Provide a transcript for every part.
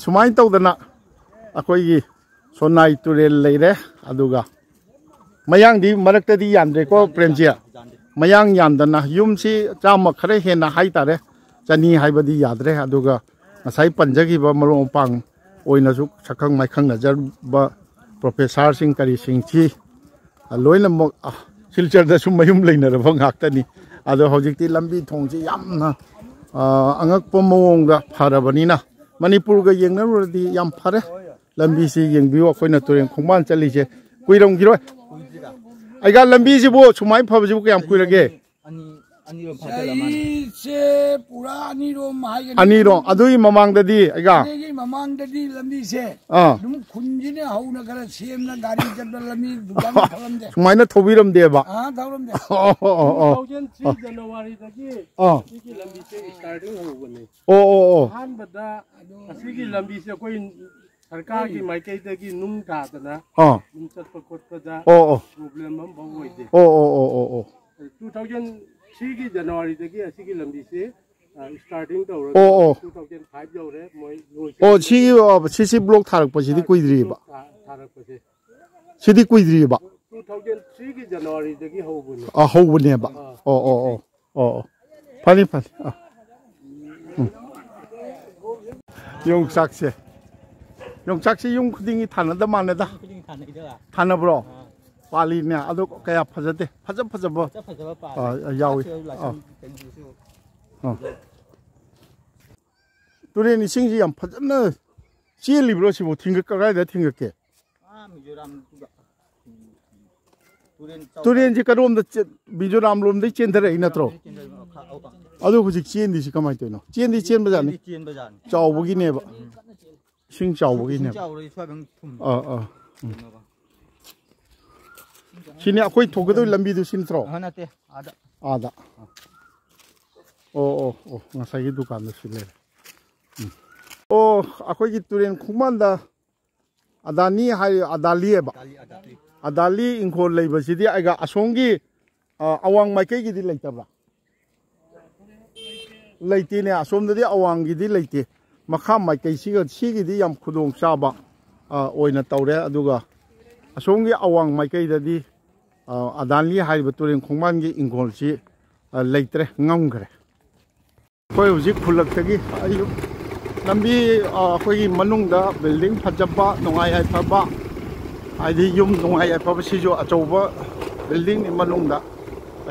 सुमाइन तौदना अखोई सोनाई तुरेल लेरे अदुगा मयांग दी मरक्तदी यानद्रे को प्रेमजिया मयांग यानदना युमसी चाम खरे हेना हाइतारे चनी हाइबदी याद्रे अदुगा ngасai panjagiba marong pang oina su sakhang maikhang najar ba professor sing kari sing chi loina mo silchar da sum mayum leina ra ngak ta ni ado hojikti lambi thong chi yamna angak pomong ga pharabani na manipur ga yengna rodi yam phare lambi si yengbiwa khoina tureng khongman chali che kuirong giroi aiga lambi si bo sumai phabu ji ko yam kuirage Aniro, adui mamang dadi, aga. Mamang dadi lambi se. Dum kunjine hau na kara siem na gari jabda lambi dukan thalam de. Sumaina thobiram de ba. Thalam de. 2003 January dagi. Sigi lambi se starting ho bane. Han bada sigi lambi se koi sarkar ki maikai dagi num ta na. Num chat pakot pa da. Problem am bawoi de. 2003 January dagi asigi lambi se starting to 2005 yore moi sisi block tharak pa sidi kuidri ba tharak pa se sidi kuidri ba 2003 ki January dagi hobune hobune ba phani yung sakse yung khudingi thana da mane da thana bro Pali ne ado kaya phajate phajaba yawi तुरे निसिंग जी यम फजन चेली bro सिबो thing कगाय दा थिंग के मिजोराम तुरेन जी करोम द मिजोराम लोम दे चेंदर इ नत्रो अदो हुजि चेन दिसि कमाय तोनो चेन दि चेन बजानी चावबगी ने बा सिंग चावबगी ने सिने अखोय थोगदो लंबी दु सिनत्रो हनाते आदा ngasai dukan da sile akhoi gi turen khumanda adani hai adali ba adali ingkhol leiba sidi aiga asongi awang maikai gi di leitabra leiti ne asom dadi awang gi di leite makha maikai siga sigi di yam khudong chaba oina tawre aduga asongi awang maikai dadi adali hai ba turen khumman gi ingkhol si leitre ngamgre कोई हुजिक फुलक तगी आयु लंबी कोई मनुंगदा building फजबा नोंगाय हाय फबा आइदि yum नोंगाय हाय फबा सिजो अचौबा building नि मनुंगदा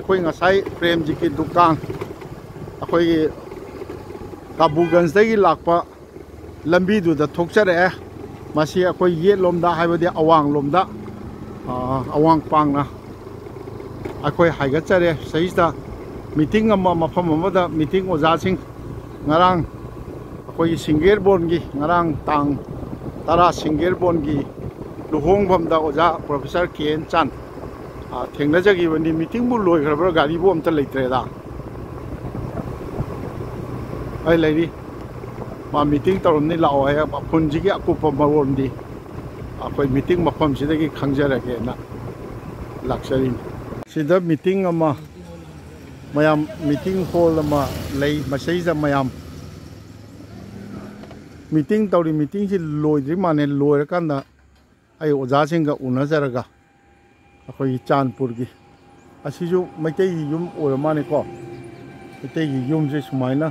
कोई ngasai frame जी की दुकान कोई काबूगंज दगी लाकपा लंबी दुदा थोकचरे मासी कोई ये लोमदा हायबदि अवांग लोमदा अवांग पांगना कोई हायगचरे सहिदा मीटिंग मफम मीटिंग ओजा सिंह ngarang akoi सिंगेर बोन की ngarang tang tara सिंगेर बोन की लुहोंग भमदा ओजा प्रोफेसर केन चान थेंगना जगी बनी मीटिंग बु लोय खरबर गाड़ी बो अमता लेत्रे दा ai लेरी मा मीटिंग तौरमनि लाओ है फुनजी की अकुप मरोम दी akoi मीटिंग मफम सिदगी खंगजरगे ना लक्सरी सिदा मीटिंग अमा Mayam meeting hall ma lay masayza mayam meeting tawri meeting si loidri mane loira kanda ai oja singa unajaraga akoi Chanpur gi asiju maitai yum ora mane ko maitai yum je sumaina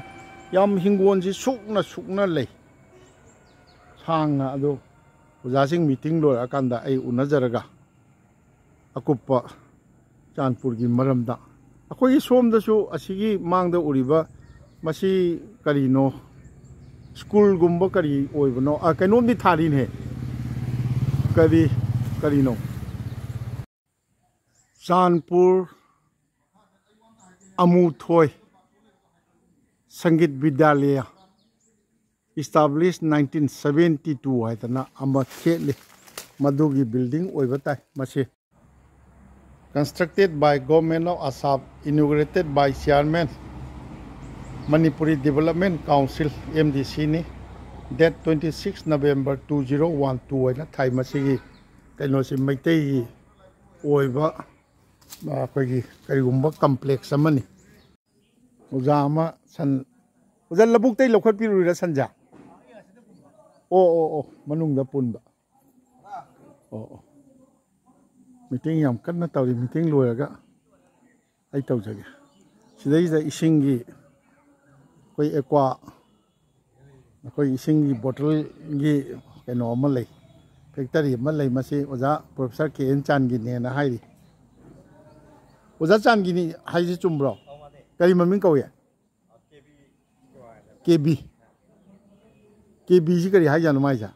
yam hingon ji sukna lay sanga ado oja sing meeting loira kanda ai unajaraga akupa Chanpur gi maramda अखोई सोम दसु असिगी मांगदा उरिबा मसी करिनो school गुम्बा करी ओइबनो कैनोम दि थारिन है करिनो चांदपुर अमुथोय संगीत विद्यालय established 1972 है तना अमा खेले मधुगी बिल्डिंग ओइबा ताई मसी constructed by Government of Assam, inaugurated by Chairman Manipuri Development Council MDC ni date 26 November 2012 na thai masigi kaino si maitai oiba akogi karigumba complex amani uja ama san uja labuk tai lokhat pirura sanja ꯑꯣ ꯃꯅꯨꯡꯗ ꯄꯨꯟꯕ ꯑꯣ meeting ꯌꯥꯝ ꯀꯟꯅ ꯇꯧꯔꯤ meeting ꯂꯣꯏꯔꯒ ꯑꯩ ꯇꯧꯖꯒꯦ ꯁꯤꯗꯩꯁꯤꯗ ꯏꯁꯤꯡꯒꯤ ꯑꯩꯈꯣꯏ ꯑꯦꯛꯋꯥ ꯑꯩꯈꯣꯏ ꯏꯁꯤꯡꯒꯤ ꯕꯣꯇꯜꯒꯤ ꯀꯩꯅꯣ ꯑꯃ ꯂꯩ ꯐꯦꯛꯇꯔꯤ ꯑꯃ ꯂꯩ ꯃꯁꯤ ꯑꯣꯖꯥ ꯄ꯭ꯔꯣꯐꯦꯁꯔ ꯀꯦ ꯑꯦꯟ ꯆꯥꯟꯒꯤꯅꯦꯅ ꯍꯥꯏꯔꯤ ꯑꯣꯖꯥ ꯆꯥꯟꯒꯤꯅꯤ ꯍꯥꯏꯁꯤ ꯆꯨꯝꯕ꯭ꯔꯣ ꯀꯔꯤ ꯃꯃꯤꯡ ꯀꯧꯏ KBꯁꯤ ꯀꯔꯤ ꯍꯥꯏꯖꯥꯠꯅꯣ ꯃꯥꯏꯁꯦ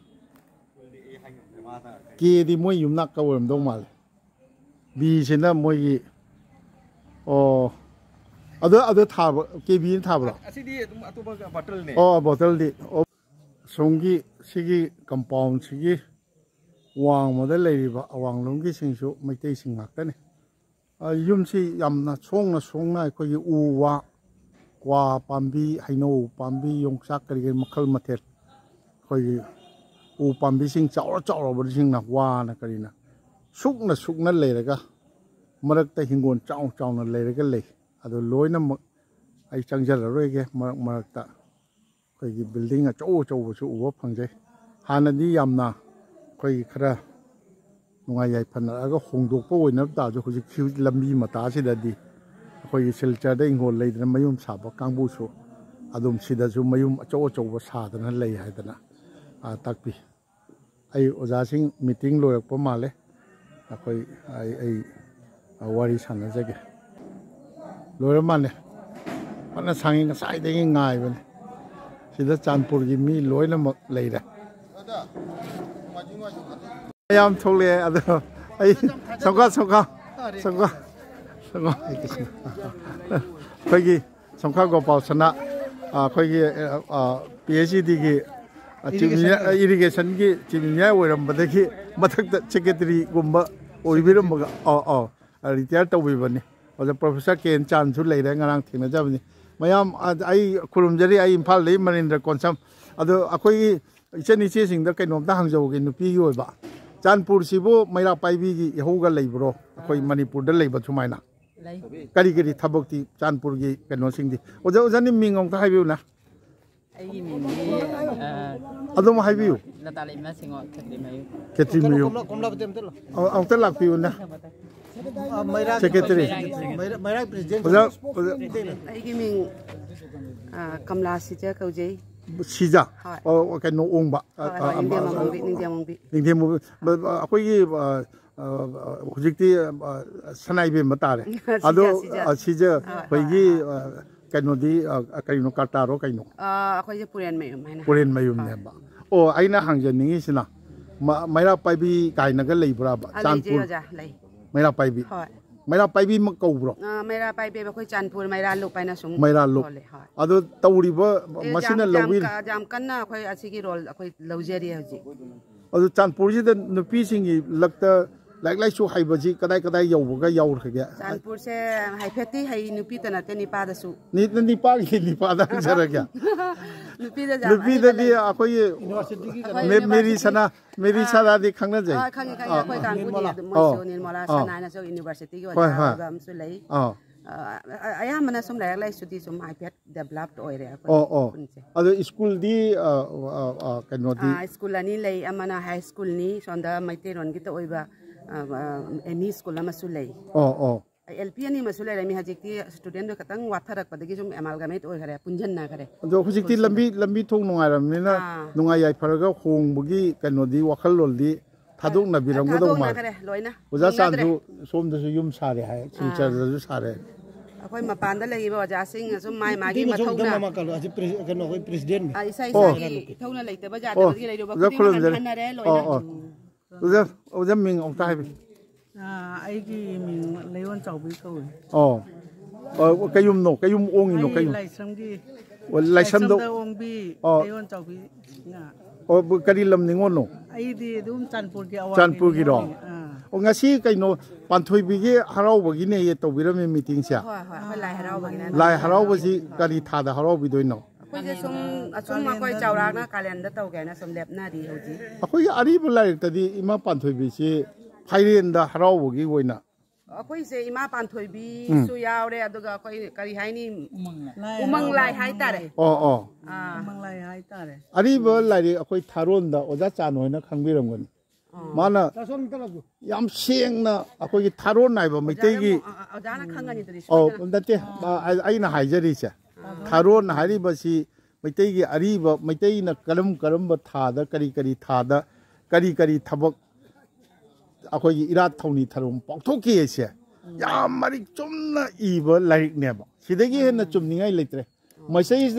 Kꯗꯤ ꯃꯣꯏ ꯌꯨꯝꯅꯥꯛꯀ ꯑꯣꯏꯔꯝꯗꯧ ꯃꯥꯜꯂꯦ Bꯁꯤꯅ ꯃꯣꯏꯒꯤ ꯑꯣ ꯑꯗꯨ ꯊꯥꯕ KBꯅ ꯊꯥꯕ꯭ꯔꯣ ꯑꯁꯤꯗꯤ ꯑꯗꯨꯝ ꯑꯇꯣꯞꯄ ꯕꯣꯇꯜꯅꯦ ꯕꯣꯇꯜꯗꯤ ꯁꯣꯝꯒꯤ ꯁꯤꯒꯤ ꯀꯝꯄꯥꯎꯟꯁꯤꯒꯤ ꯋꯥꯡꯃꯗ ꯂꯩꯔꯤꯕ ꯑꯋꯥꯡꯂꯣꯝꯒꯤꯁꯤꯡꯁꯨ ꯃꯩꯇꯩꯁꯤꯡ ꯉꯥꯛꯇꯅꯤ ꯌꯨꯝꯁꯤ ꯌꯥꯝꯅ ꯁꯣꯡꯅ ꯑꯩꯈꯣꯏꯒꯤ ꯎ ꯋꯥ ꯀ꯭ꯋꯥ ꯄꯥꯝꯕꯤ ꯍꯩꯅꯧ ꯄꯥꯝꯕꯤ ꯌꯣꯡꯆꯥꯛ ꯀꯔꯤ ꯃꯈꯜ ꯃꯊꯦꯜ ꯑꯩꯈꯣꯏꯒꯤ ꯎ ꯄꯥꯝꯕꯤꯁꯤꯡ ꯆꯥꯎꯔꯕꯁꯤꯡꯅ ꯋꯥꯅ ꯀꯔꯤꯅ ꯁꯨꯛꯅ ꯂꯩꯔꯒ ꯃꯔꯛꯇ ꯍꯤꯡꯒꯣꯜ ꯆꯥꯎꯅ ꯂꯩꯔꯒ ꯂꯩ ꯑꯗꯨ ꯂꯣꯏꯅꯃꯛ ꯑꯩ ꯆꯪꯖꯔꯔꯣꯏꯒꯦ मरक्ता अखोई बिल्डिंग अचौबसु उबा फंगजै हानदी यामना अखोई खरा नुंगाई याइफनरगा होंदोकपा ओइनब ताजु हुजिक लंबी मतासिददी अखोई सिलचरदा इंगोल लेदना मयुम साबा कांगबुसु अदुम सिदसु मयुम अचौबा सादना लई हायदना ताकपि आई ओजासिंग मीटिंग लोरकपा माले अखोई आई वारी सानजगे लोर माने पन्ना सांगी ngसाइदगी ngaibने सिदा चांदपुर की मी लोइनमक लेरे याम थोले अदो आई संका अखोई संका गोपाल सना अखोई PhD की इरिगेशन की चिमिया ओइरमबदगी मथक सेक्रेटरी गुम्बा ओइबिरमगा रिटायर तौबिबनी और प्रोफेसर केन चांसु लेरे ngarang थेंगनाजबनी मयाम आई खुरुमजरी आई इम्फाल ले मनिंद्र कोनसम अदो अखोई इचन इचेसिंगदा कैनोमदा हांगजौगे नुपीगी ओइबा चांदपुर सिबो मैरा पाइबी की यहोगा लेब्रो अखोई मणिपुरदा लेबा सुमाइना करी थबक्ति चांदपुर की कैनोसिंगदी ओजा ओजानि मिंगोंता हाइबिउना ꯑꯩꯒꯤ ꯃꯤꯡꯗꯤ ꯑꯗꯨꯝ ꯍꯥꯏꯕꯤꯌꯨ ꯂꯇꯥ ꯂꯩꯃ ꯁꯤꯡꯉꯣ ꯈꯦꯇ꯭ꯔꯤ ꯃꯌꯨ ꯑꯃꯨꯛꯇ ꯂꯥꯛꯄꯤꯌꯨꯅ ꯁꯦꯀ꯭ꯔꯦꯇꯔꯤ ꯃꯩꯔꯥ ꯄ꯭ꯔꯦꯁꯤꯗꯦꯟꯠ ꯑꯩꯒꯤ ꯃꯤꯡ ꯀꯃꯂꯥ ꯁꯤꯖꯥ ꯀꯧꯖꯩ ꯁꯤꯖꯥ ꯀꯩꯅꯣ ꯑꯣꯡꯕ ꯅꯤꯡꯊꯦꯝꯃꯨꯕꯤ ꯑꯩꯈꯣꯏꯒꯤ ꯍꯧꯖꯤꯛꯇꯤ ꯁꯅꯥꯏꯕꯦꯝꯕ ꯇꯥꯔꯦ ꯑꯗꯣ ꯁꯤꯖꯥ ꯑꯩꯈꯣꯏꯒꯤ कहीं कहीं कार्टारो कहीं पुरेन मयूमनेबा ओ अना हांजनिंगिसिना मैरा पाइबी काइनगा लेब्राबा चांदपुर मैरा पाइबी मक कौब्रो मैरा पाइबी अखोई चांदपुर मैरा लुक पाइना सुम मैरा लुक अदो तौरिबा मसिना लौबी जाम कन्ना अखोई असिगी रोल अखोई लौजरी हजि अदो चांदपुर सिदा नुपी सिंगी लगता लाइक लाइक सो हाइबजी कदाई कदाई यौबगा यौरखगे चांदपुर से हाइफेती हाइ नुपी तनाते निपादसु निपादा जरगया नुपीदा दी अखोई यूनिवर्सिटी मेरी सना दी खंगना जाय खंगे अखोई कांगुनी मसो निर्मला सनाना सो यूनिवर्सिटी की वजह हमसु लई अयामना सम लाइक लाइक सुदी सम हाइफेट डेवलप्ड ओइरे अदो स्कूल दी कनो दी स्कूल अनि लई अमना हाई स्कूल नि सोंदा मैतेरोन की तो ओइबा एमई स्कूल लई LP अनि मसु लेरमी हजिकती स्टूडेंट खतंग वाथरक पदगी जुम एमालगमेट ओइ खरे पुंजन ना खरे जो हुजिकती लंबी थोंग नुंगाइरमनिना नुंगाइ याइ फरगा होंबगी कनोदी वखल लोलदी थादोंना बिरमगदौ मा लोइना ओजा चांदु सोमदसु युम सारे हाय सिलचरदसु सारे अखोई मपानदा लेइबा ओजासिंग असु माइ मागी मथौना कनो अखोई प्रेसिडेंट इसाई थौना लेइतबा जादबगी लेइबा हनरे लोइना ओजा मिंग औता हाइबी आइगी मिंग लेवन चाउबी कौई कयुम नो कयुम ओंगी नो कयुम लाइसमगी लाइसमदो ओंबी लेवन चाउबी ना करी लम निंगोन नो आइदी दुम चांदपुर की रो ngasi kaino panthoi bigi harau bagi ne ye to birame meeting sia lai harau bagi kari thada harau bi doino अखोई सुम असुम अखोई चौराना कैलेंडर तौ गैना सुम लेपना दी होजी अखोई अरी बुलाई तदी इमा पांथोई बिसी फाइरेन दा हरावगी ओइना कोई से इमा पांथोई भी सुयावरे अदुगा कोई करी हाई नी उमंग लाई हाई तारे उमंग लाई हाई तारे अरी ब लाइरी कोई थारोन दा ओजा चान होइना खंगबिरंगन माना याम सेंगना अखोई थारोन नाइब मैतेगी ओजाना खंगनी तरी नते आइना हाइजरीसे थारोन हारिबसी मैतेगी अरीब मैतेना करम थादा करी थादा करी थबक अखोई इरात थौनी थरोम पाउथोकेसे याम मरिक चुमना इब लाइरिकनेब सिदगी हेन चुमनिङाइ लेत्रे मैसैज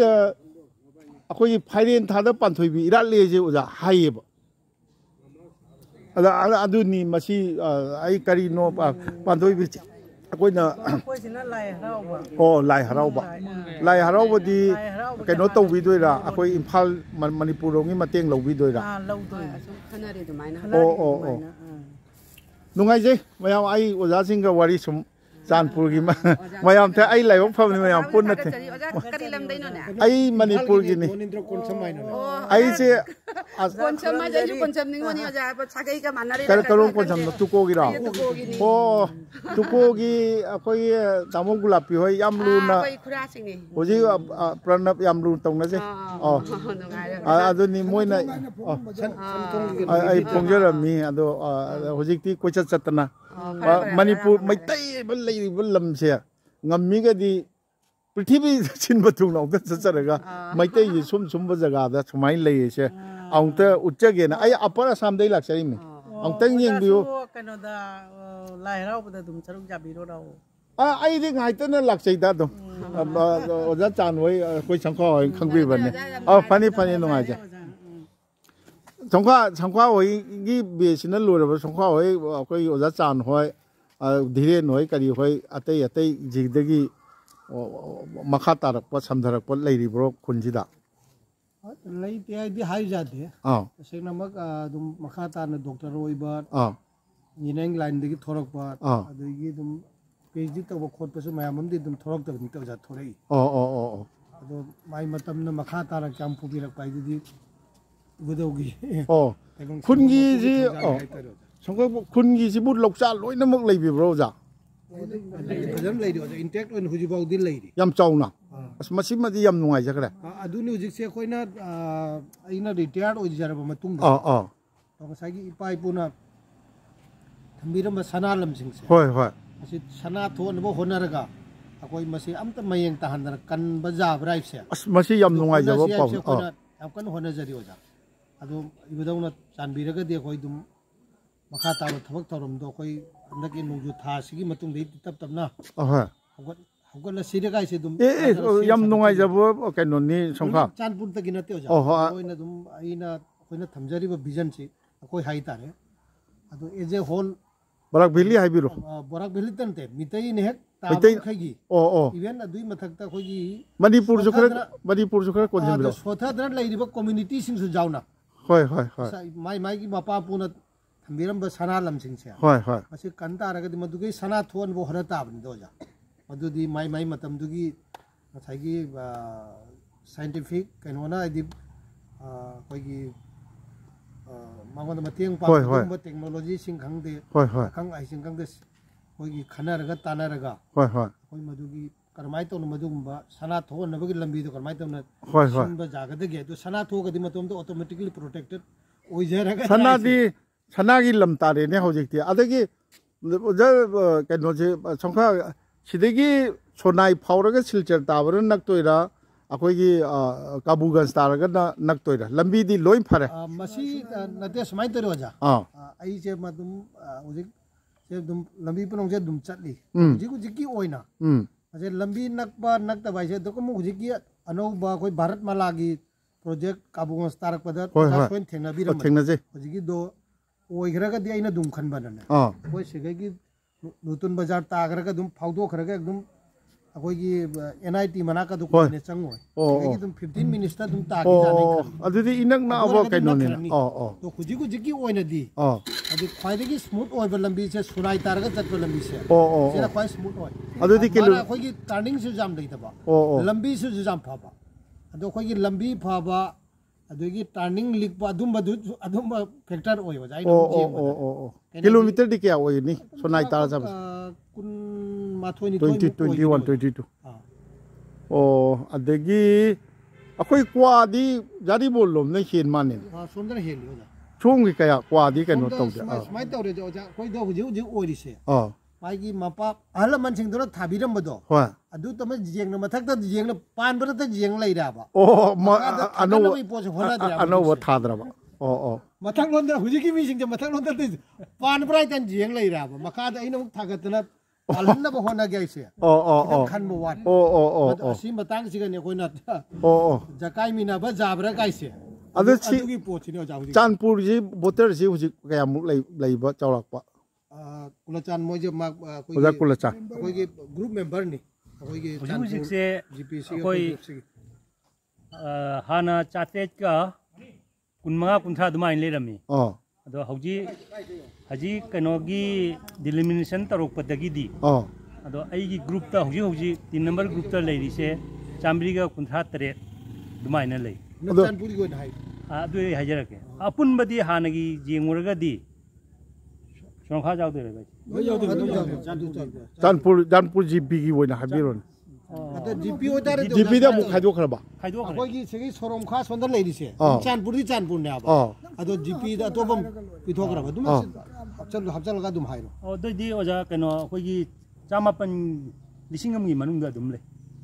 अखोई फाइरेन थादा पांथोइबी इरात लेजे ओजा हाइब अदुनी मसी आई करीनो पांथोइबी अखोइना कोइसिना लाई हराउबा लाई हराउबदी कनो तौबिदोइरा अखोई इम्फाल मणिपुर रोंगी मतेंग लौबिदोइरा लौदोइ खनारे दुमाइना नुंगाइजे मयाम आई ओजासिंगा वारी सुम चांदपुर की मयाम थे आई लाइव फम मयाम पुन्न थे आई मणिपुर की नहीं आई से कोनसम मा जायु कोनसम निंगोनी ओजा छागै का मानरे करो कोनसम तुको गिरा ओ तुको की कोई दामो गुलाबी होय याम लुना कोई खुरा सिंगनी होजी प्रणब याम लु तंगना से अदुनी मोइना आई पोंगजरमी अदो होजिकती कोइचत चतना मणिपुर मैतै लम से गमीगदी पृथ्वी सिंब थुंगना चचरगा मैतै सुम जगह सुमाय लेसे औंत उच्चगेना आई अपर असम दै लाक्सरिमी औंतंग येंबियो कनोदा लाइराउबदा दुम चरुक जाबिरो राव आई दि गाइतन लाक्सैदा दो ओजा चानवै कोइ संखा खंगबि बने फनी नुंगाइजे संखा होई गी बेसिना लोरब संखा होई कोई ओजा चान होय धीरे नोय करी होय अतै जिगदगी मखा तारक समधरक लेरिब्रो खुनजिदा लेते आइदि हाइ जादे सेगनमक दुम मखा तान डॉक्टर ओइबा निनेंग लाइन दगी थोरकपा अदगी दुम पीएचडी तब खोटपसु मयाममदि दुम थोरक तबनि तबजा थोरई अदो माइ मतमना मखा तारक काम पुबिरक पाइदि बुदौगी खुनगी जी संखो खुनगी जी बुत लौचा लोइनमक लेबिब्रो जा फजम लेदि ओजा इंटेक्ट ओइन हुजिबाउदि लेदि याम चाउना अस मसिमदि याम नुंगाइ जखरे अदुनि हुजिसे खोइना आइना रिटायर्ड ओइ जरबा मतुंग तो ngसागी इपाइ पुना थम्बिरम सना लमसिंगसे होय असि सना थोनबो होनरगा अकोइ मसि अमत मयेंग तहनर कन बजा ब्राइसे अस मसि याम नुंगाइ जबो पम याम कन होनजरि ओजा अदो इबदौना चानबिरगदि अकोइ दुम मखा ताब थबक तौरमदो अकोइ नकी नुजु था सिगी मतुंग दे तप तपना हगल सिरगाइ से दुम याम नुंगाइ जबो कैनोनि संखा चानपुर तकि नते ओजा ओइना दुम आइना कोइना थमजरिबो विजन से अकोइ हाइ तारे अदो एज ए होल बराक भेली हाइबिरो बराक भेली तनते मितै ने हेक ताबो खैगी इवेन अदुइ मथकता खोगी मणिपुर जुखर कोनजिबिरो सोथा दर लैरिबो कम्युनिटी सिंसु जाउना होय माइ की मपा पुना थम्बिरम सना लमसिंगसे होय मसि कंतारगदि मदुगै सना थोन बो हरा ताबनि दोजा मदुदि माइ मतमदुगी मथाइगी साइंटिफिक कैनोना आदि कोइगी मांगोन मतेंग पाबो टेक्नोलॉजी सिंग खंगदे खंग आइ सिंग खंगदे कोइगी खनारगा तानारगा कोइ मदुगी करमाइ तौन मदुगुंबा सना थोनबगी लंबी तो करमाइ तौन सिंबा जागदगे तो सना थोगदि मतमदो ऑटोमेटिकली प्रोटेक्टेड ओइजरगा सनागी लम तारे ने हौजिकति अदगी कैनोजे संखा सिदगी सोनाई फावरगा सिलचर ताबर नक्तोइरा अखोगी काबूगंज तारगा नक्तोइरा लंबी दी लोइन फरे मसी नते समाइ तरो जा आई जे मदुम हौजिक जे दुम लंबी पनोंजे दुम चटली जिगुजिकी ओइना अजे लंबी नकबा नक्ता बाइसे दोकमु हुजिकी अनौबा कोइ भारत मालागी प्रोजेक्ट काबूगंज तारक पदा सोइन थेंगनाबिरम थेंगनाजे हुजिकी दो ओइग्रगदि आइना दुम खनबनने कोइ सिगैगी नूतन बाजार तागरगा दुम फाउदो खरगा एकदम अखोगी एनआईटी मनाका दु कोने चंगो एगी दुम 15 मिनिट्स ता दुम तागी जाने अदुदि इनक ना अबो कैनोने तो खुजिगु जिकी ओइनदि अदि ख्वाइदगी स्मूथ ओइबा लंबी से सुनाई तारगा चटबा लंबी से सेना ख्वाइ स्मूथ ओइ अदुदि किलो अखोगी टर्निंग से जाम दैतबा लंबी से जाम फाबा अदो अखोगी लंबी फाबा अदुगी टर्निंग लिक अदुम फैक्टर ओय वजा ओ किलोमीटर दी क्या ओय नि सोनाई तार सब कुन माथोय नि 21 22 ओ अदगी अखोई क्वादी जारी बोल लोम ने हेन माने सोंदर हेन ओजा chung ki kaya kwadi ka no tong ja smai taw re ja koi do huji ori se mai gi mapa ahla man sing do thabiram bado ha adu tama jeng na mathak ta jeng na pan bra ta jeng lai ra ba ma ano wa tha dra ba mathak lon da huji ki mi sing ja mathak lon da pan bra tan jeng lai ra ba makha da ina thagat na alhan na ba hona ga se khan mo wan si matang si ga ne koi na jakai mi na ba jabra ga se अदु चांदपुर जी voter जी हुजी कया मुक लई बा चौलक पा कुलचान मोय जे मा कुलचान कोई के ग्रुप मेंबर नि कोई के चांदपुर से जीपीसी कोई हाना चातेज का कुनमगा कुंथा दुमाइन ले रमी अदो हजी कनोगी डिलिमिनेशन तरोक पदगी दी अदो आई ग्रुप ता हुजी 3 नंबर ग्रुप ता लेरी से चांबरी का कुंथा तरे दुमाइन ले चांदपुर को हाई अदु हाजरके अपुन बदी हानगी जेंगुरगदी सोंखा जाउदे रे चांदपुर जीपी की वना हाबिरोन अदो जीपी ओदारे जीपी दा मु खाइदो खरबा कोई की सेगी सोरमखा सोंदर लेरी से चांदपुर दी चांदपुर ने आबा अदो जीपी दा तोबम पिथोखरबा दुम हबचल लगा दुम हाइरो अदोदी ओजा कनो कोई की चामापन लिसिंगम की मनुंग दुम ले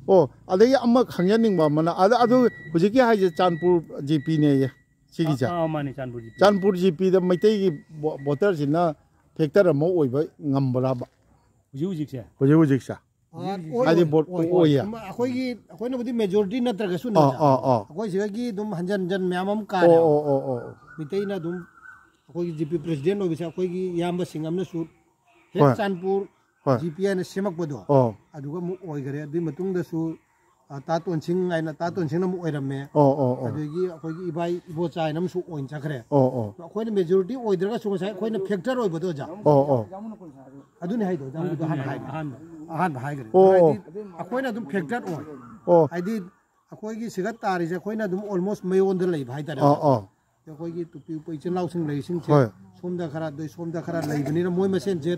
अदगी अम्मा खंगयानिंग बा मना अदु हुजिकी हाइजे चांदपुर जीपी ने ये सिगी जा माने चांदपुर जीपी द मैतै की वोटर सिना फैक्टर अमो ओइबा ngambra ba हुजिक सा आदि बोट ओया अखोई ने बदी मेजॉरिटी नत्रगा सुना अखोई सिगी दुम हंजन जन म्यामम का मितै ना दुम अखोई जीपी प्रेसिडेंट ओबिसा अखोई की याम सिंगम न सु हे चांदपुर जीपीआई ने सेमक बदो अदुगा मु ओइगरे अदि मतुंग दसु तातोन सिंग आइना तातोन सिंग न मु ओइरमे अदुगी अखोई इबाई इबो चाइ नम सु ओइन चखरे अखोई ने मेजॉरिटी ओइदरगा सु साइ अखोई ने फैक्टर ओइबदो जा अदुनि हाइदो जाम दु हान भाई गरे अखोई ने दुम फैक्टर ओइ आइदि अखोई की सिगत तारि जे अखोई ने दुम ऑलमोस्ट मेयोन दे लई भाई तारे अखोई की टुपी पैचन लाउसिंग लई सिंग से सोमदा खरा दोइ सोमदा खरा लईबनि न मोय मसेन जे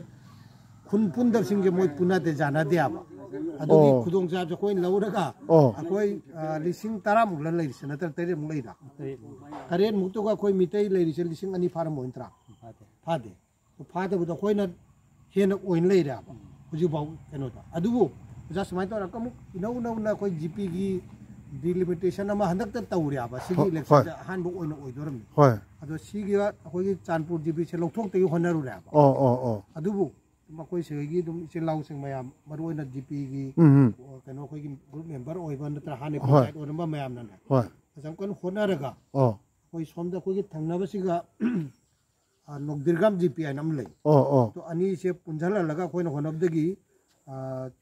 खुन पुंदब सिंह के मोय पुना ते जाना दे आबा अदुगी खुदोंग जा जो कोई लौरगा अखोई लिसिंग 10 मुक लई से नतर तेरे मुक लई दा तरेन मुक तो कोई मितै लई से लिसिंग अनि फारम मोइंत्रा फादे तो फादे बुदा कोई न हेन ओइन लई रा हुजि बाउ केनो ता अदुबु जा समाय तो रकम इनौ नौ न कोई जीपी की डिलिमिटेशन अमा हंदक त तौरि आबा सिगी इलेक्शन हान बु ओइन ओइदोरम होय अदो सिगी अखोई चांदपुर जीपी से लौथोक ते होनरु रा अदुबु मकोई सेगी दुम इसे लाउ सिंग मयाम मरुना जीपी की कनो कोई ग्रुप मेंबर ओइबा नत्र हाने पंचायत ओनबा मयाम नन होय असम कन होनरगा कोई सोमदा कोई थंगनबसिगा नोकदिरगाम जीपीआई नम लई तो अनि से पुंजला लगा कोई होनबदगी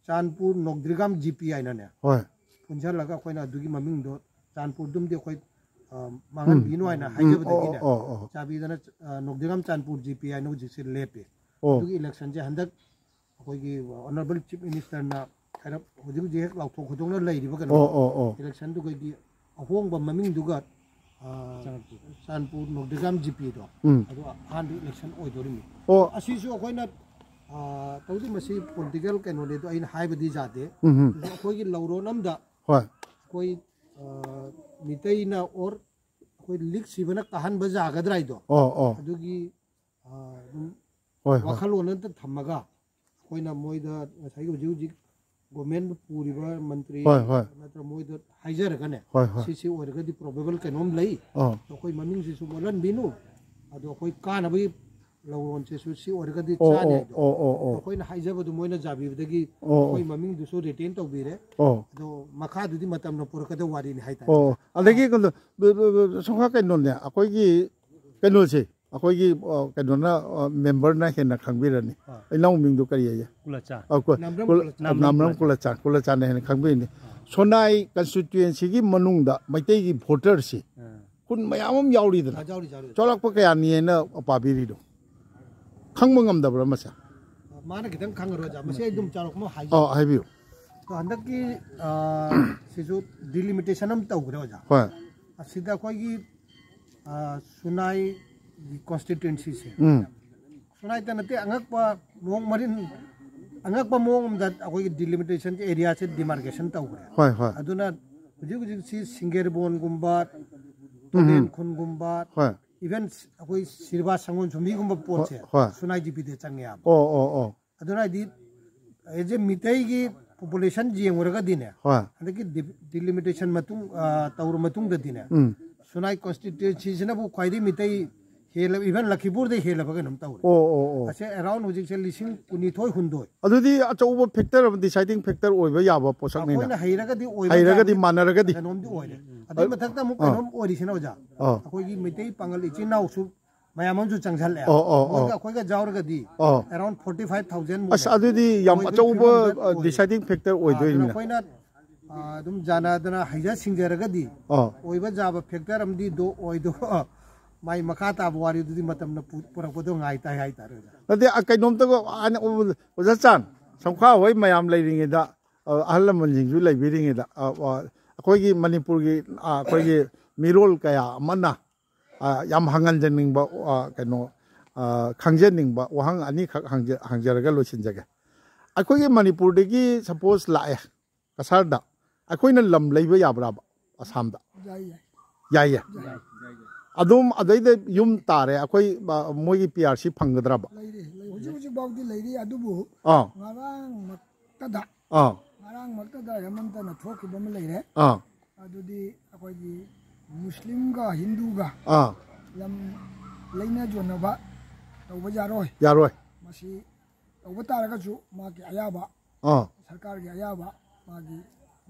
चांदपुर नोकदिरगाम जीपीआई नने होय पुंजला लगा कोई ना दुगी ममिंग दो चांदपुर दुम दे कोई मांगन बिनो आइना हाइजबदगी ने चाबी दना नोकदिरगाम चांदपुर जीपीआई नो जिसे लेपे दुगी इलेक्शन जे हंदक कोई की ऑनरेबल चीफ मिनिस्टर ना खरब हुजु जे लाउथो खुदोंग न लैरिबा कनो इलेक्शन दु कोई अहोंग बा ममिंग दुगा चांदपुर नोकदिरगाम जीपी दो अदो आन इलेक्शन ओइदोरिमी असिसु अखोइना तौदि मसी पॉलिटिकल कनो ले दो आइन हाइबदी जाते अखोइ की लौरो नमदा होय कोई मितैना और कोई लीक सिबना कहन बजा गदराइ दो अदुगी वाखलोन त थमगा कोइना मोइदा साइ हुजि गवर्नमेंट पूरीबा मंत्री नत्र मोइदा हाइजरगने सीसी ओरगदि प्रोबेबल कनोम लई तो कोई ममिंग से सुमलन बिनु अदो कोई कानबि लौरोन से सी ओरगदि चाने तो कोइना हाइजबदु मोइना जाबिबदगी कोई ममिंग दुसो रिटेन तौबिरे दो मखा दुदि मतम न पुरकद वारी नि हाइता अदगी सोखा कनोने अकोइगी कनोसे अखोई कनोना मेंबर ना हेना खंगबिरनी इनाउ मिंग दु करिया नामरम कुलचान हेना खंगबिनी सोनाई कंस्टिट्युएंसी की मनुंगदा मैतै की वोटर से कुन मयामम याउरी दना चौलक प कया नियना पाबिरी दो खंगम ngमदब्रा मसा माना खितंग खंगरो जा मसे दुम चौलक म हाइ हाइबियो तो हंदक की सिजु डिलिमिटेशन हम तौग्रो जा असिदा कोई की सुनाई कॉन्स्टिट्यूएंसी से सुनाई तनते अंगक मोंग मरिन अंगक मोंग अखोई डिलिमिटेशन एरिया से डिमार्केशन तौरे होय होय अदुना हुजिक हुजिक सी सिंगेरबोन गुम्बा तोलेन खुन गुम्बा होय इवन अखोई सिरबा संगोन सुमी गुम्बा पोट से सुनाई जीपी दे चंगे आप ओ अदुना दी एजे मितई की पॉपुलेशन जेंगरगा दिने होय अदकी डिलिमिटेशन मतुंग तौर मतुंग द दिने सुनाई कॉन्स्टिट्यूएंसी से नबु ख्वाइदी मितई हेल इवन लखीपुर दे हेल बगे नम तौर ओ असे अराउंड हुजिक से लिसिंग कुनिथोय हुंदोय अदुदी अचौबो फैक्टर डिसाइडिंग फैक्टर ओइबा याबा पोसक नै ना हैरगदी मानरगदी नोमदी ओइले अदि मथक्ता मु कनोम ओरिजिन ओजा अखोगी मितई पांगल इचिनाउ सु मयामंजु चंगझल अखोगा जावरगदी अराउंड 45000 अस अदुदी याम अचौबो डिसाइडिंग फैक्टर ओइदोइना कोइना दुम जानादना हैजा सिंगरगदी ओइबा जाबा फैक्टर अमदी दो ओइदो माई मखा ताब वारी दुदी मतम न पुरकपदो गाई ताई हाई तारे नते कैनोम तको आन ओजा चान संखा होय मयाम लेरिंगे दा अहल मनजिंजु लेबिरिंगे दा अखोगी मणिपुर की अखोगी मिरोल कया मना याम हंगन जनिंगबा कैनो खंगजेनिंगबा वहंग अनि हंगजरगा लोसिनजगे अखोगी मणिपुर देगी सपोज लाए कसरदा अखोइना लम लेबा याब्राबा असम दा याय अदुम अदैदे युम तारे अखोई मोगी पीआरसी फंगद्राबा हुजिक बाउदी लेरी अदुबु ngarang maktada ngarang maktada yamantana thokibam leire adudi akoigi muslim ga hindu ga yam leina jonaba tawba yaroi masi tawba taraga ju magi ayaba sarkar gi ayaba magi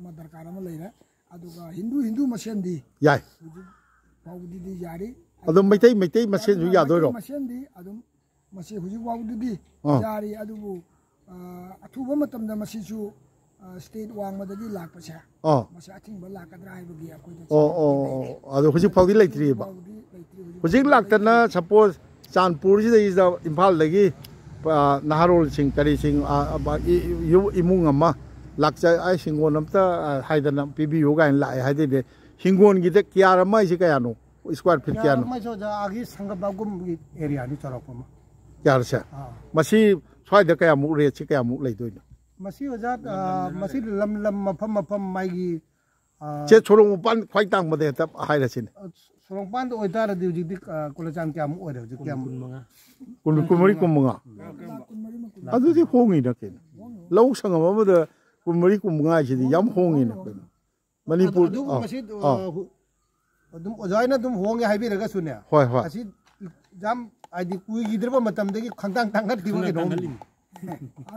ma darkar ma leire aduga hindu masendi yai बाउदी दी यारी अदम मैतै मसेन जु यादो रो मसेन दी अदम मसे हुजि बाउदी दी यारी अदुबु अथुबा मतम दा मसिसु state वांग मदगी लाकपसे मसे a thing बा लाकद्रा हाइबगी अकोइदा अदो हुजि फाउदी लेत्रि बा हुजि लाकतना सपोज चांदपुर जी इज इंफाल लगी नहारोल सिंह करी सिंह इमुंग अमा लाकचा आई सिंगोन अमता हाइदना पीबीयू गाइन लाए हाइदे हिंगोन की क्या रमा इसे क्या नो स्क्वायर फीट क्या नो आगे संगबागुम एरिया नि चरपमा क्या से मसी स्वाइद क्या मु रेट से क्या मु लेदोइनो मसी ओजा मसी लम मफम माइगी चे छोरों पान ख्वाइ तांग मदे तब हाइरसिन सोरों पान तो ओइतार दिउजि दि कोलचान क्या मु ओरे जि क्या कुमरी कुमंगा अदुदि होंगी न के लौ संगम मद कुमरी कुमंगा इसे याम होंगी न मणिपुर अदुम ओजाइना दुम होंगे हाइबिरगा सुने होय होय असि जाम आइदि कुइगिद्रबा मतमदगी खंतांग तांगत दिबो के नोम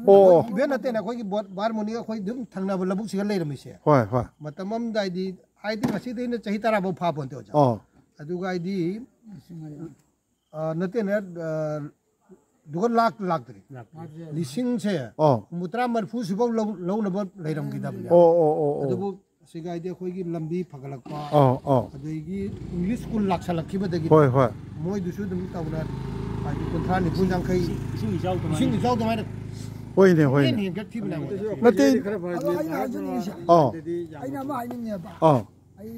ओ बेन नते ना खोई बार मुनि का खोई दुम थंगनाब लबुक सिगल लेरमिसे होय होय मतमम दाइदि आइदि मसि देन चहि तारा बो फा पोनते ओजा अदुगा आइदि नते ने दुगन लाख दरी लिसिंग से मुत्रा मरफु सिबो लौ नब लेरम गिदाब अदुबु सिगाइदे खोई लंबी फगलकपा अदगी इंग्लिश स्कूल लाक्सलखिबदगी होय होय मोय दुसु दम तवना आदि कोन्थ्रा नि पुंजां खै इसिं इजाउ दमाय होय ने गथिबना नते आइना मा आइनिंगे बा आई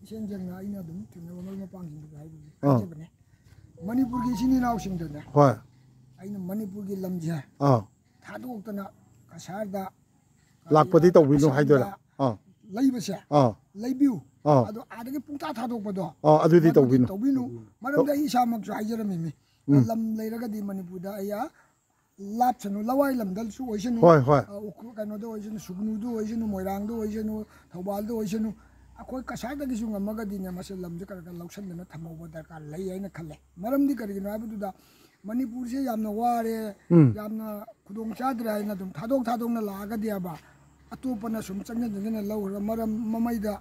सेंजेंगा आइना दम थिना मल मपांगिं हाइबने मणिपुर की सिनि नाव सिंदने होय आइना मणिपुर की लमजे थादोक्तना कसारदा लाकपदि तौबिनो हाइदोरा लेबसे लेबिउ अदो आदगे पुंता थादोकपदो अदुदि तौबिनु मरमदा इसामक हाइजरमिमि लम लेरगदी मणिपुरदा आया लापसनु लवाई लमदलसु ओइसनु होय होय कनोदो ओइसनु सुगनुदो ओइसनु मोइरांदो ओइसनु थौबालदो ओइसनु अखोय कसायदगिसु ngमगदिने मसे लमजे करगा लौसनदना थमौबा दरकार लई आइना खले मरमदी करिगिनो हाबदुदा मणिपुर से यामना वारे यामना खुदोंग चाद्रे आइना दुम थादोंना लागदी आबा अतोपना सुम चंगन लौर मरम ममैदा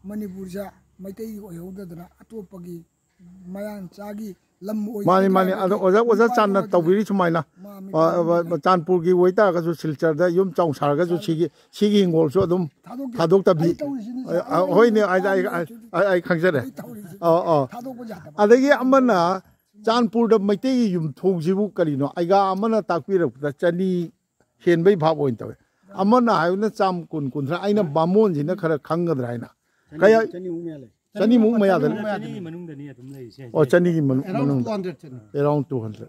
मणिपुर से मैतै ओयौदना अतोपगी मयान चागी लम ओय माने ओजा चान तौबिरि सुमाइना चांदपुर की ओइता का जो सिलचर दा युम चौं सारगा जो सिगी हिंगोल सो अदुम थादोक तबि होइने आई खंजरे अदगी अमना चांदपुर दा मैतै युम थोंजिबु करिनो आइगा अमना ताकपिरक चनी हेनबै भाव ओइन तवे अमना हायना चाम कुन कुनथ्रा आइना बामोन जिना खरा खंगद्रा आइना कया chani mung maya da oh chani gi manung around 200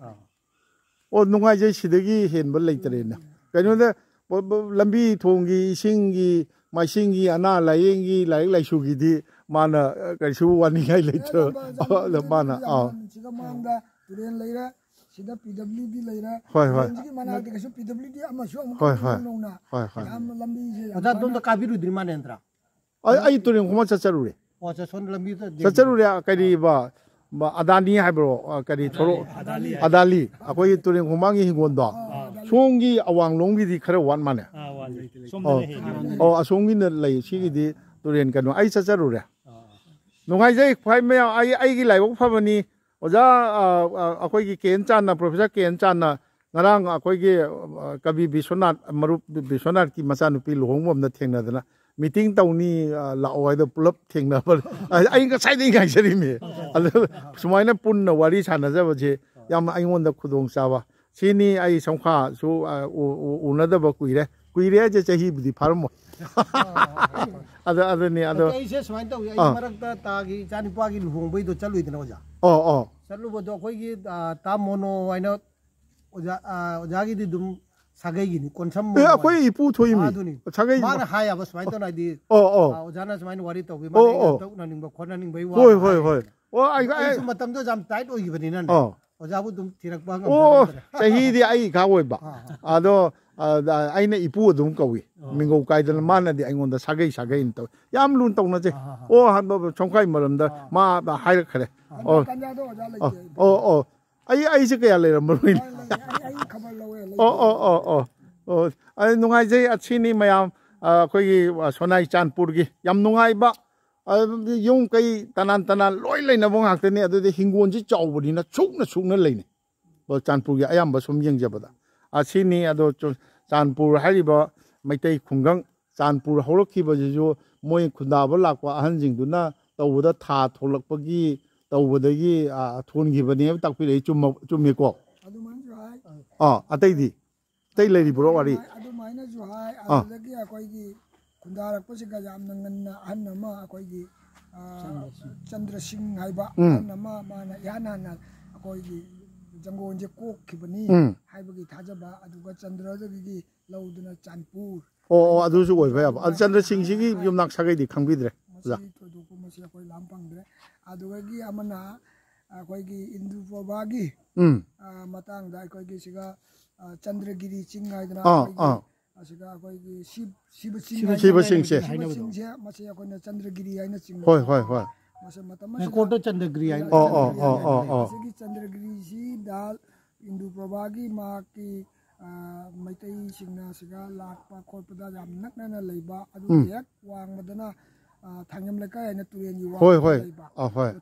oh nungai je sidagi hen bal leitre na kaino da lambi thongi singi mai singi ana layengi lai lai su gi di mana kai su wani ngai leitre la mana siga mangda turen leira sida PWD leira hoi hoi sigi mana de kasu PWD ama su am hoi hoi hoi hoi am lambi je oja don da kabiru dirman entra ai turen kuma chacharu re oja son lambi da chacharu re kari ba adani haibro kari thoro adali akoi turen kuma ngi hingon da 송기 awang longgi di khara wan mane oh asongi na lai sigi di turen kanu ai chacharu re nungai jai phai me ai gi lai bok phamani oja akoi gi ken chan na professor ken chan na ngarang akoi gi kabi biswanath marup biswanath ki macha nupi lohongmom na thengna dana meeting tawni la oi da pulap thengna par ai ga sai ding ga sari me sumaina punna wari chana ja baje yam ai ngon da khudong sawa sini ai songkha su unada ba kuire je chahi budi farmo ada ni ada ai se swain taw ai marak ta gi chani pa gi luhong bai do chalui dina oja chalu bo do khoi gi ta mono aina oja gi di dum sagai gi ni konsam e khoi ipu thoi mi sagai mana haya ba swain taw na di oja na swain wari taw bi ma taw na ning ba khona ning bai wa hoi ai matam do jam tight oi gi bani na oja bu dum thirak ba chahi di ai ga oi ba ado aina ipu dum kawi mingo kai dan mana di aingon da sagai in to yam lun tong na je han ba chongkai maram da ma ba hai ra khare ai se kaya le ram ai khabar lawe ai nungai je achini mayam khoi gi sonai chanpur gi yam nungai ba yung kai tanan loi lai na bong hak te ne adu de hingon ji chaw budi na chukna lai ne bo chanpur gi ayam ba som yeng je ba achini ado chanpur hariba maitai khungang chanpur horokhiba ju moi khundaba lakwa ahanjing duna tawda tha tholakpagi tawdagi thongi bani takpi rei chummi ko adu man ju hai atai di tai lai ri bro wari adu maina ju hai adagi akoi gi khundarak pasi ga jam nanganna annama akoi gi Chandra Singh haiba annama mana yana na akoi gi jangon je kok khibani haibagi thajaba aduga Chandra gi lauduna chanpur adu su oi ba Chandra Singh gi yumnak sagai di khangbi dre ja to ko masi akoi lampang dre aduga gi amana akoi gi Indu Prabha gi matang da akoi gi siga Chandragiri Singh haidana asiga akoi gi Shiva Singh se masi akoi na Chandragiri haina Singh hoi masa mata koto Chandragiri haina sigi Chandragiri si dal Indu Prabha gi ma ki maitai singna siga lakpa khotpada yam nakna leiba adu yak wang madana thangam lekai haina turen yu wang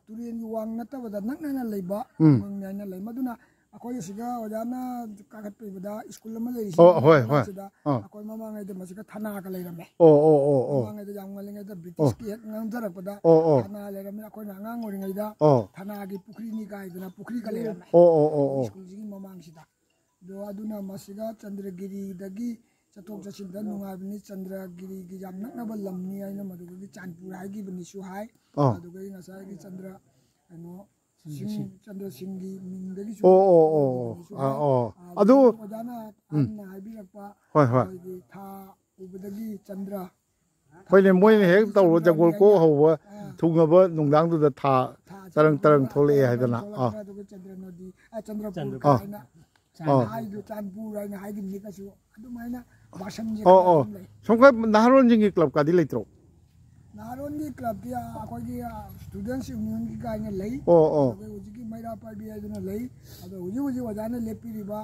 turen yu wang natabada nakna leiba mangna lei maduna akoi siga ojana kagat pe bada school ma lei akoi mama ngai de masika thana ka lei rame mama ngai de jam ngai ngai de British ki ngam jarak pada thana lei rame akoi na ngang ori ngai da thana gi pukri ni kai dana pukri ka lei rame school ji mama ngi sida do aduna masiga Chandragiri dagi chatok chasin da nunga bini Chandragiri gi jam nak na balam ni aina madu gi Chanpur hai gi bini su hai adu gi ngasai gi Chandra ano Chandra Singh gi min dagi su adu ojana anna hai bi rakpa gi tha ubadagi Chandra khoi ne moi ne hek taw jagol ko hawa thungaba nungdang du da tha tarang thole hai dana Chandra nodi Chandrapur aina hai du Chanpur aina hai gi nikasu adu maina basam je songkai naharon jingi club ka di leitro naharon di club dia akoi gi students union gi ka nya lei uji gi maira pa bi aduna lei adu uji wajana lepi riba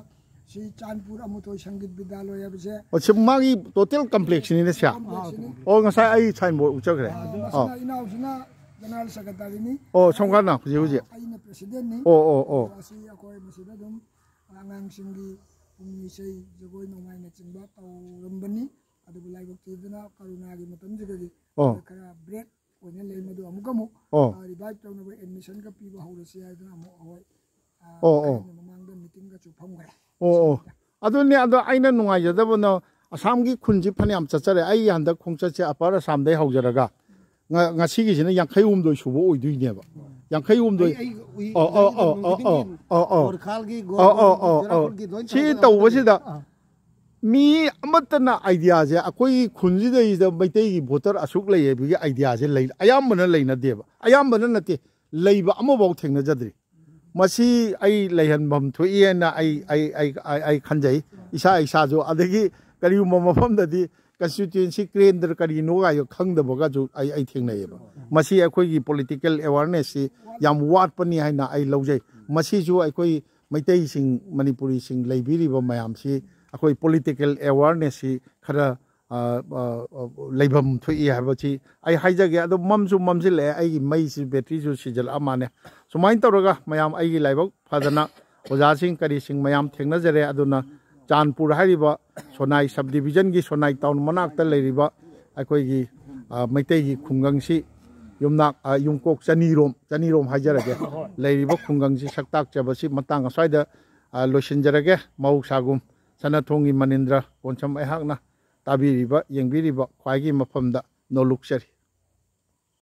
si Chanpur Amutoi Sangit Vidyalaya bise magi total complex ni ne sha ngasai ai chain bo uchakre ina usina general secretary ni songkan na huji aina president ni asi akoi masida dum angang singgi umisai jagoi nongai na chingba tawrambani adu bulai bakti duna karuna gi matam jigagi kara break oine lei madu amukamu revive tawna ba admission ka piba hawrasi aiduna amu awai mamangda meeting ka chu phamgare aduni ado aina nungai jadabno asam gi khunji phani am chachare ai handa khongcha che apara samdai haujaraga ngasigisina yankhai umdoi subo oiduineba yankhai umdoi si tawbasida mi amatana idea je akoi khunjida ida maitai gi voter asuk lei bi idea je lei ayambana leina deba ayambana nate leiba amabau thengna jadri masi ai leihan bam thuiena ai khanjai isa jo adagi kari mafam dadi constituency creator kari no ga yo khangdaba ju ai thengnayeba masi akoi gi political awareness si yam wat pani haina ai lojai masi ju akoi maitai sing manipuri sing leibiri ba mayam si akoi political awareness si khara leibam thui habachi ai haijage ado mamsu mamsil ai gi mai si battery ju sijal amane sumain tawraga mayam ai gi laibak phadana oja sing kari sing mayam thengna jare aduna Chanpur hariba sonai subdivision gi sonai town manakta leiriba akoi gi maitai gi khungang si yumnak yumkok chanirom hajarage leiriba khungang si saktak chabasi matang aswaida losinjarage mau sagum sanathongi manindra koncham aihakna tabiriba yengbiriba khwaigi mafamda noluksari